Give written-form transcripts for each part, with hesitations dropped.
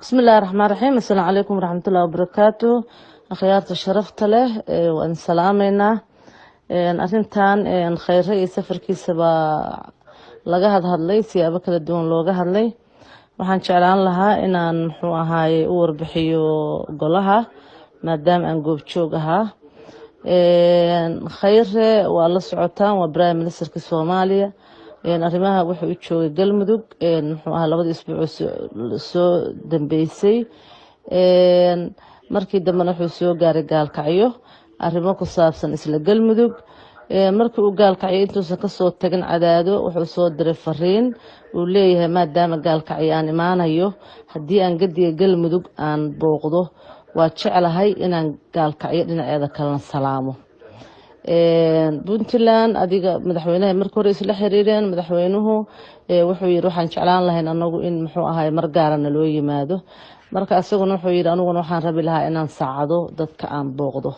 بسم الله الرحمن الرحيم. السلام عليكم ورحمة الله وبركاته. أخيارة الشرفت له وأن سلامينا أرنتان خير رئيس سفر كيسبا laga hadlay siyaabo kala duwan looga hadlay waxaan jeclaan lahaa inaan muxuu ahaay u warbixiyo golaha maadaama aan goob joog ahaa khayre waa la socotaan waa prime ministerka Soomaaliya arrimaha wuxuu u joogay galmudug muxuu ahaa labada isbuuc soo dambeysay markii dambena wuxuu soo gaaray gaalkacyo arrimo ku saabsan isla galmudug markii uu gaalkacyo intuusan ka soo tagin cadaado wuxuu soo diray fariin uu leeyahay maadaama gaalkacyo aan imaanayo haddii aan gadiga galmudug aan booqdo waa jeclahay inaan gaalkacyo dhinaceeda kalena salaamo Puntland adiga madaxweynaha markii hore isla xiriireen madaxweynuhu wuxuu yiri waxaan jeclaan lahayn anagu in muxuu ahaay mar gaarana loo yimaado marka asaguna wuxuu yiri aniguna waxaan rabi lahaa inaan saacado dadka aan booqdo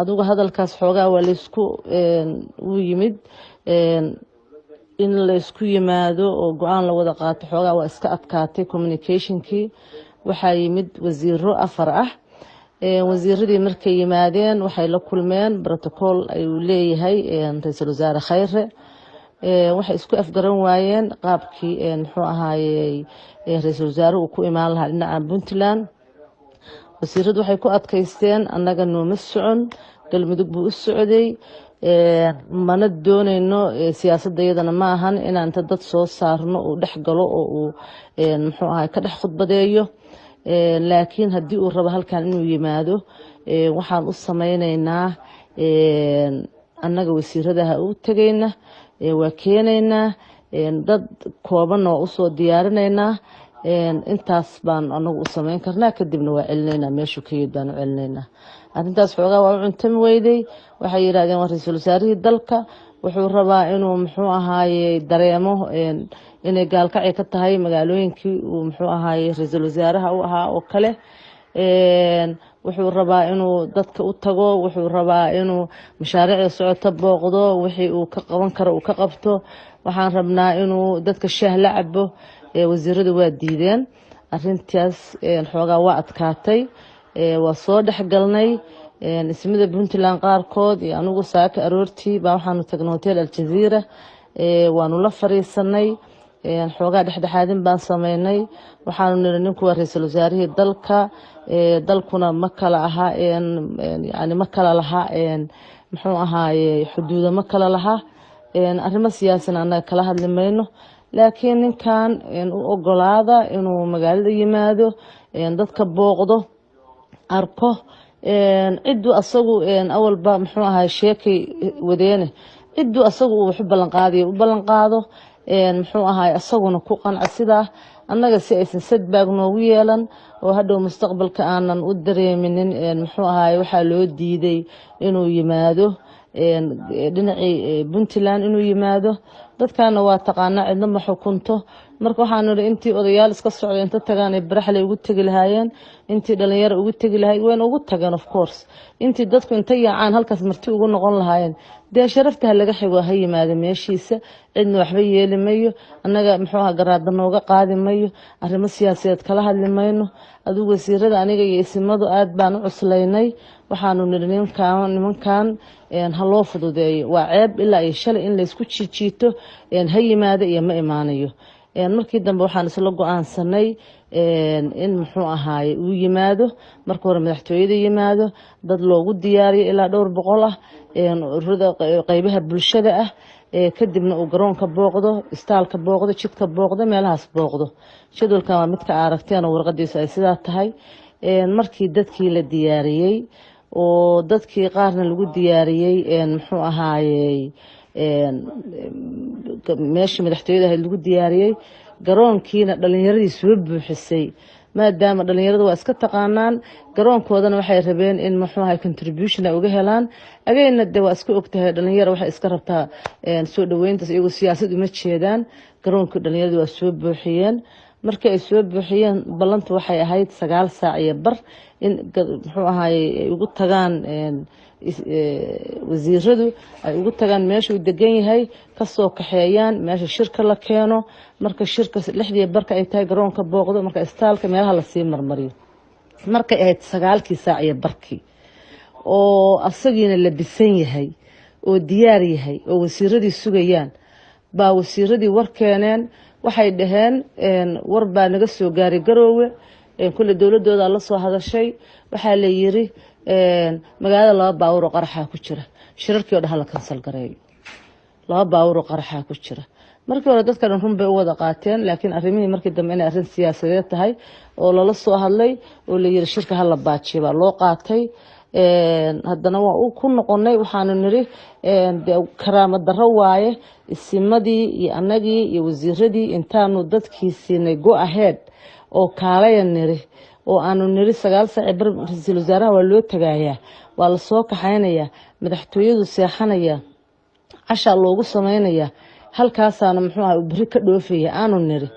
adigu hadalkaas xoogaa waa la isku u yimid in la isku yimaado oo go'aan la wada qaato xoogaa waa iska adkaatay communicationkii waxaa yimid wasiiro afar ah wasiiradii markay yimaadeen waxay la kulmeen protocol ay leeyahay ra'iisul wasaare Khayre waxay isku afgaran waayeen qaabkii muxuu ahaayay ra'iisul wasaaruhu ku imaan lahaa dhinaca Puntland wasiiradu waxay ku adkaysteen annaga nooma socon galmudug buu u socday mana doonayno siyaasadayadana ma ahan inaan dad soo saarno oo dhex galo oo uu muxuu ahaay ka dhex khudbadeeyo laakiin haddii uu rabo halkan inuu yimaado waxaan u sameynaynaa annaga wasiiradaha u tagayna waa keenaynaa dad kooban oo usoo diyaarinaynaa intaas baan anagu u sameyn karnaa kadibna waa celinaynaa meeshu ka yid baan u celinaynaa arrintaas xoogaa waa u cuntami weyday waxay yiraahdeen waa ra'iisul wasaarihii dalka wuxuu rabaa inuu muxuu ahaayay dareemo inay gaalkacyo ka tahay magaalooyinkii uu muxuu ahaayay ra'iisul wasaaraha u ahaa oo kale wuxuu rabaa inuu dadka u tago wuxuu rabaa inuu mashaariicda socota booqdo wixii uu ka qaban karo uu ka qabto waxaan rabnaa inuu dadka shaah la cabo wasiiradu waa diideen arrintaas xoogaa waa adkaatay waa soo dhaxgalnay ismida Puntland qaarkood iyo anigu saaka aroortii baa waxaanu tagnay hotel Al Jazeera waanu la fariisanay xoogaa dhexdhexaadin baan sameynay waxaanu niri ninku waa ra'iisul wasaarihii dalka dalkuna ma kala aha yani ma kala laha muxuu ahaayay xuduudo ma kala laha arrimo siyaasan anaga kala hadli mayno laakiin ninkan u ogolaada inuu magaalada yimaado dadka booqdo arko ciddu asagu awalba muxuu ahaay sheekay wadeene ciddu asagu uu wax ballan qaado muxuu ahaay asaguna ku qanca sidaa annaga si aysan sadbaag noogu yeelan oo hadhow mustaqbalka aanan u dareeminin muxuu ahaay waxaa loo diiday inuu yimaado dhinacii Puntland inuu yimaado dadkana waa taqaana cidna ma xukunto marka waxaan niri intii odayaal iska socday inta tagaan ay baraxley ugu tagi lahaayeen intii dhalinyaro ugu tagi lahayd wayna ugu tageen of course intii dadku inta yaacaan halkaas marti ugu noqon lahaayeen dee sharafta laga xigo ha yimaado meeshiisa cidna waxba yeeli mayo annaga muxuu ahaa garaada nooga qaadi mayo arrimo siyaasadeed kala hadli mayno adigu wasiirada aniga iyo isimadu aad baan u cuslaynay waxaanu niri nimankan ha loo fududeeyo waa ceeb ilaa iyo shalay in la isku jiito ha yimaado iyo ma imaanayo markii dambe waxaan isla go'aansanay in muxuu ahaay uu yimaado marka hore madaxtooyada yimaado dad loogu diyaariyo ilaa dhowr boqol ah ururada qaybaha bulshada ah kadibna uu garoonka booqdo istaalka booqdo jidka booqdo meelahaas booqdo jadwalkan waa midka aragteen oo warqadiisa ay sidaa tahay markii dadkii la diyaariyey oo dadkii qaarna lagu diyaariyey muxuu ahaayay meeshii madaxtooyada lagu diyaariyey garoonkiina dhalinyaradii soo buuxisay maadaama dhalinyaradu waa iska taqaanaan garoonkoodana waxay rabeen in muxuu ahaay contribution ay uga helaan agayna de waa iska ogtahay dhalinyaro waxay iska rabtaa soo dhaweyntaas iyagoo siyaasad uma jeedaan garoonkii dhalinyaradu waa soo buuxiyeen markii ay soo buuxiyeen ballantu waxay ahayd 9 saac iyo bar in muxuu ahaay ugu tagaan wasiiradu ay ugu tagaan meesha uu degan yahay ka soo kaxeeyaan meesha shirka la keeno marka shirka 6 barka ay tahay garoonka booqdo marka istaalka meelaha la sii marmariyo markay ahayd 9 saac iyo barkii oo asagiina la bisan yahay oo diyaar yahay oo wasiiradii sugayaan baa wasiiradii war keeneen waxay dhaheen war baa naga soo gaaray Garoowe kulli dawladooda la soo hadashay waxa la yiri magaalada laba baawur oo qaraxa ku jira shirarkii oo dhaxal kansal gareeyo laba baawur oo qaraxa ku jira markii hore dadka dhan runbay u wada qaateen laakiin arrimihii markii dambe inay arrin siyaasadeed tahay oo lala soo hadlay oo la yiri shirka hal la baajiyo baa loo qaatay haddana waa uu ku noqonay waxaanu niri karaamad darro waaye isimadii iyo annagii iyo wasiiradii intaanu dadkii siinay go ahead oo kaalaya niri oo aanu niri 9 saac bar ra'iisul wasaaraha waa loo tagayaa waa la soo kaxaynayaa madaxtooyadu seexanaya casha loogu sameynaya halkaasaana muxuu ahaa bari ka dhoofaya aanu niri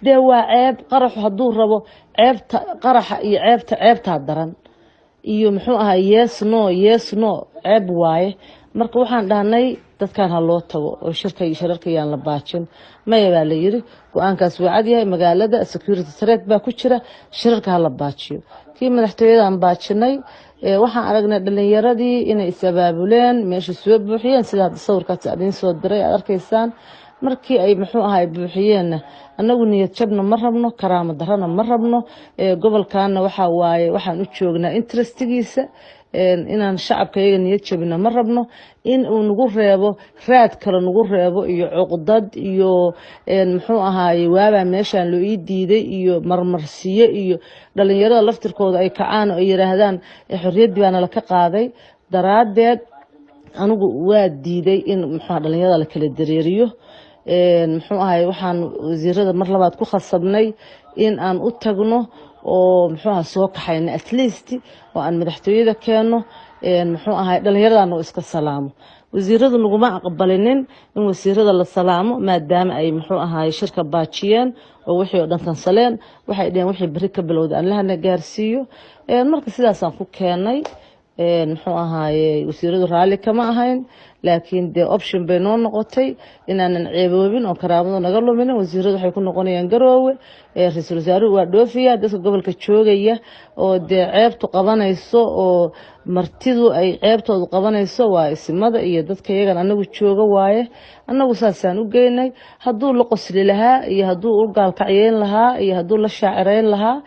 dee waa ceeb qarax haduu rabo ceebta qaraxa iyo ceebta daran iyo muxuu ahaa yes no ceeb waaye marka waxaan dhahnay dadkan ha loo tago oo shirarka yaan la baajin maya baa la yiri go'aankaas waa cad yahay magaalada security threat baa ku jira shirarka ha la baajiyo kii madaxtooyada aan baajinay waxaan aragnay dhalinyaradii inay isabaabuleen meesha soo buuxiyeen sida sawirkaas adin soo diray aad arkaysaan markii ay muxuu ahaa buuxiyeen anagu niyad jabna ma rabno karaamad darrana ma rabno gobolkaana waxa waaye waxaan u joognaa interestigiisa inaan shacabkayga niyad jabina ma rabno in uu nagu reebo raad kale nagu reebo iyo cuqdad iyo muxuu ahaay waaba meeshan loo ii diiday iyo marmarsiye iyo dhalinyarada laftirkooda ay kacaan oo yiraahdaan xorriyadii baana la ka qaaday daraadeed anigu waa diiday in muxuu dhalinyarada la kala dareeriyo muxuu ahaay waxaan wasiirada mar labaad ku khasabnay in aan u tagno oo muxuu ahaa soo kaxayna at least oo aan madaxtooyada keeno muxuu ahaay dhalinyarada oo iska salaamo wasiiradu laguma aqbalinin in wasiirada la salaamo maadaama ay muxuu ahaay shirka baajiyeen oo wixii oo dhan kansaleen waxay dhaheen wixii bari ka bilowday aan lahana gaarsiiyo marka sidaas aan ku keenay muxuu ahaay wasiiradu raali kama ahayn laakiin de option bay noo noqotay inaanan ceeboobin oo karaamado naga lumin wasiiradu waxay ku noqonayaan Garoowe ra'iisul wasaaruhu waa dhoofiya dadka gobolka joogaya oo de ceebtu qabanayso oo martidu ay ceebtoodu qabanayso waa isimada iyo dadka iyagan anagu jooga waaye anagu saasaan u geynay haduu la qosli lahaa iyo haduu u gaalkaciyeen lahaa iyo haduu la shaacireyn lahaa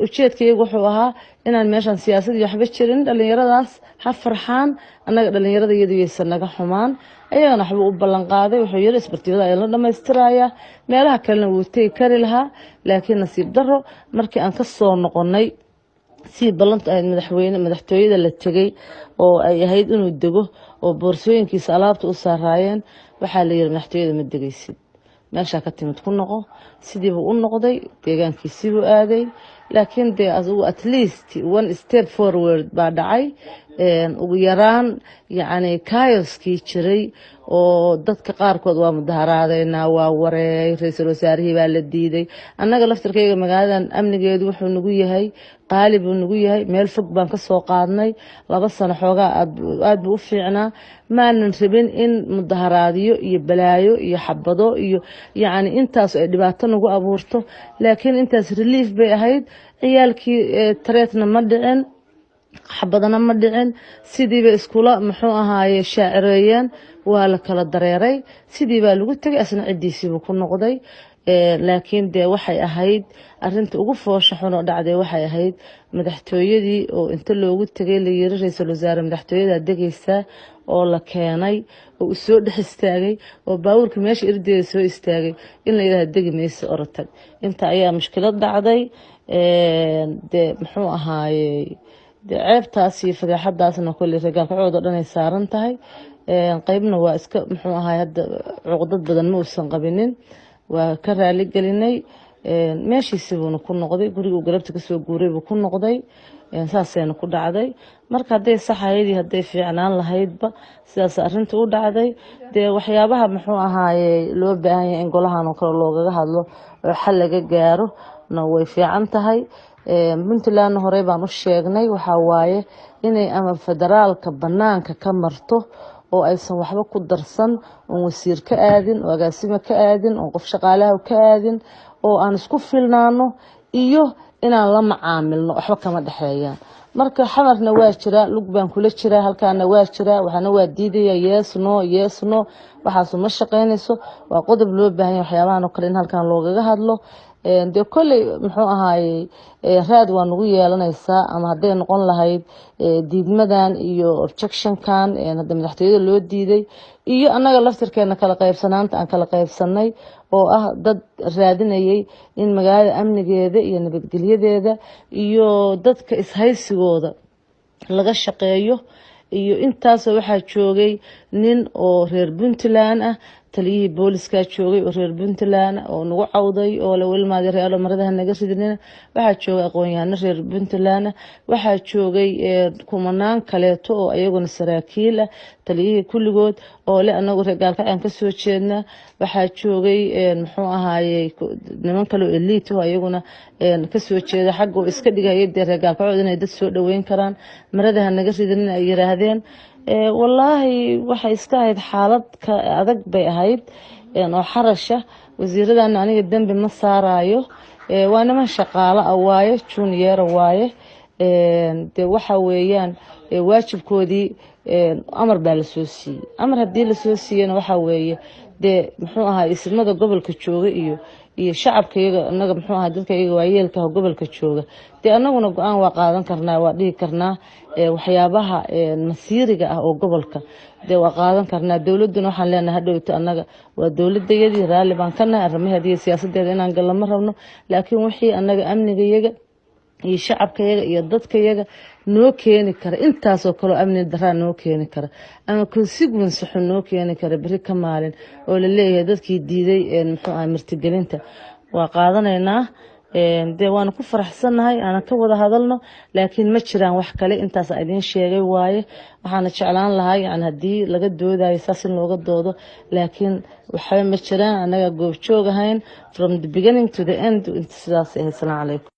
ujeedkaygu wuxuu ahaa inaan meeshan siyaasad iyo waxba jirin dhalinyaradaas ha farxaan anaga dhalinyarada iyadu yeysan naga xumaan ayagana waxba u ballan qaaday wuxuu yiri isbartibada ay la dhameystiraya meelaha kalena wuu tagi kari lahaa laakiin nasiib darro markii aan ka soo noqonay si ballanta ay madaxtooyada la tagay oo ay ahayd inuu dego oo boorsooyinkiisa alaabta u saaraayeen waxaa la yiri madaxtooyada ma degaysid meesha ka timid ku noqo sidii uu u noqday deegaankiisii uu aaday laakiin de at least one step forward baa dhacay ugu yaraan yani chaoskii jiray oo dadka qaarkood waa mudaharaadayna waa wareey ra'iisul wasaarihii baa la diiday annaga laftirkayga magaaladan amnigeedu wuxuu nagu yahay qaalib uu nagu yahay meel fog baan ka soo qaadnay 2 sano xoogaa aad buu u fiicnaa maanan rabin in mudaharaadiyo iyo balaayo iyo xabado iyo yani intaas ay dhibaato nagu abuurto laakiin intaas relief bay ahayd ciyaalkii tareetna ma dhicin xabadana ma dhicin sidiiba iskula muxuu ahaaye shaacireeyeen waa la kala dareeray sidii baa lagu tagay asna cidiisiiba ku noqday laakiin de waxay ahayd arinta ugu foosha xun oo dhacday waxay ahayd madaxtooyadii oo inta loogu tagay la yiri ra'iisul wasaare madaxtooyada degaysa oo la keenay oo soo dhex istaagay oo baawurka meesha irdeeda soo istaagay in la yiraahdo degmayso orotag inta ayaa mushkilad dhacday de muxuu ahaaye de ceebtaas iyo fadeexadaasna kulli ragaalkacooda dhan ay saaran tahay qaybna waa iska muxuu ahaay hadda cuqdad badan ma uusan qabinin waa ka raali gelinay meeshiisii buuna ku noqday guriga uu galabta kasoo guuray buu ku noqday saasayna ku dhacday marka hadday saxaydii hadday fiicnaan lahaydba sidaas arrinta u dhacday dee waxyaabaha muxuu ahaaye loo baahan yahay in golahan oo kale loogaga hadlo oo xal laga gaaro na way fiican tahay puntland horey baan u sheegnay waxaa waaye inay ama federaalka banaanka ka marto oo aysan waxba ku darsan oo wasiir ka aadin oo agaasimo ka aadin oo qof shaqaalaha ka aadin oo aan isku filnaano iyo inaan la macaamilno waxba kama dhaxeeyaan marka xamarna waa jira lug baan kula jira halkaana waa jira waxaana waa diidaya yes no waxaas ma shaqeynayso waa qodob loo baahan yahay waxyaabahan oo kale in halkan loogaga hadlo dee kolley muxuu ahaaye raad waa nagu yeelanaysaa ama hadday noqon lahayd diidmadan iyo objectionkan hadda madaxtooyada loo diiday iyo annaga laftirkeena kala qaybsanaanta aan kala qaybsanay oo ah dad raadinayay in magaalada amnigeeda iyo nabadgelyadeeda iyo dadka ishaysigooda laga shaqeeyo iyo intaasoo waxaa joogay nin oo reer puntland ah taliyihii booliska joogay oo reer puntland oo nagu cawday oo la welmaaday reer maradaha naga ridnina waxaa joogay aqoon-yahano reer puntland waxaa joogay kumanaan kaleeto oo ayaguna saraakiil ah taliyihii kulligood oo le anagu reer gaalkacyan ka soo jeedna waxaa joogay muxuu ahaaye niman kale oo elite oo ayaguna ka soo jeeda xagga oo iska dhigayay dee reer gaalkacyood inay dad soo dhaweyn karaan maradaha naga ridnina ay yiraahdeen wallaahi waxay iska ahayd xaalad ka adag bay ahayd oo xarasha wasiiradana aniga dambi ma saarayo waa niman shaqaalo ah waaye junior waaye dee waxa weeyaan waajibkoodii amar baa la soo siiyey amar haddii la soo siiyana waxa weeye dee muxuu ahaa ismada gobolka jooga iyo shacabka iyaga anaga muxuu ahaa dadka iyaga waayeelka gobolka jooga dee anaguna go-aan waa qaadan karnaa waa dhihi karnaa waxyaabaha masiiriga ah oo gobolka dee waa qaadan karnaa dowladuna waxaan leenahay hadhowto annaga waa dowladayadii raalli baan ka nahay arrimaheeda iyo siyaasadeeda inaan gallo ma rabno laakiin wixii annaga amnigayaga iyo shacabkayaga iyo dadkayaga noo keeni kara intaasoo kaleo amni daraa noo keeni kara ama consequence xun noo keeni kara beri ka maalin oo la leeyahay dadkii diiday muxuu ahaa martigelinta waa qaadanaynaa dee waana ku faraxsannahay aanan ka wada hadalno laakiin ma jiraan wax kale intaas idiin sheegay waaye waxaana jeclaan lahaa yani haddii laga doodayo saas in looga doodo laakiin waxba ma jiraan annaga goobjoog ahayn from the beginning to the end sidaas ahayd. Assalaamu calaykum.